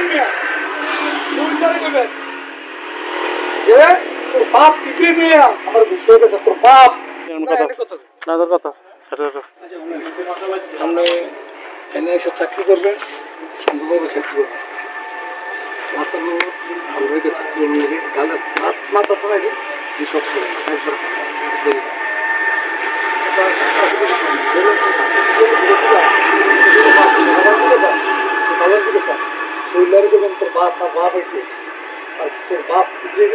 বলবেন মিয়া দুইটারে কইবেন যে তোর বাপ কি মিয়া আমার বিষয় গেছে তোর বাপ না তোর কথা সেটা আপনি এনে এসে চাকরি করবেন সুন্দরভাবে চাকরি করবেন রাস্তাগুলো ভালো রেখে চাকরি করবেন নাকি গালে মাথা ছাড়াই এই সব একবার শরীরের করবেন তোর বাপ তার বাপ হয়েছে আর তোর বাপ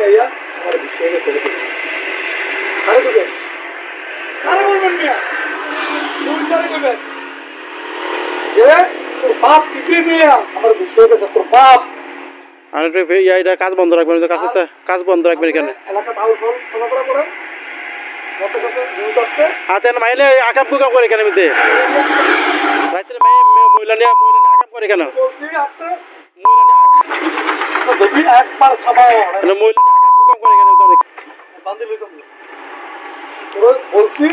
আইয়া আমার বিষয় চলে গেছে আরে করবেন আরে বলবেন মিয়া দুইটারে করবেন যে তোর বাপ কি মিয়া আমার বিষয় গেছে তোর বাপ আর এটা কাজ বন্ধ রাখবেন কাজ বন্ধ রাখবেন এখানে এলাকা তাও চলাফেরা করেন কত কাছে নিউজ আসছে হাতে মাইলে আকাম কুকাম করে কেন মিতে রাত্রে মহিলা নিয়ে আকাম করে কেন বলছি আপনি মহিলা যদি একবার ছাপাও নিয়ে মহিলা নিয়ে আকাম কুকাম করে কেন অনেক বান্ধি লইতাম তোর বলছি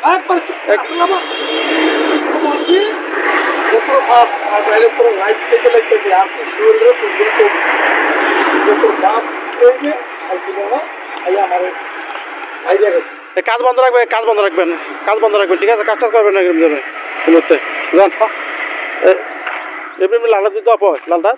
একবার বলছি তোর ফার্স্ট আর বাইরে তোর রাইট থেকে লাগতেছে আপনি শরীরে তোর বাপ কইবে আইছিল না আইয়া আমার আইডিয়া গেছে কাজ বন্ধ রাখবেন ঠিক আছে কাজ করবেন না এরকম ধরনের মুহূর্তে লালটা দিতে লালটা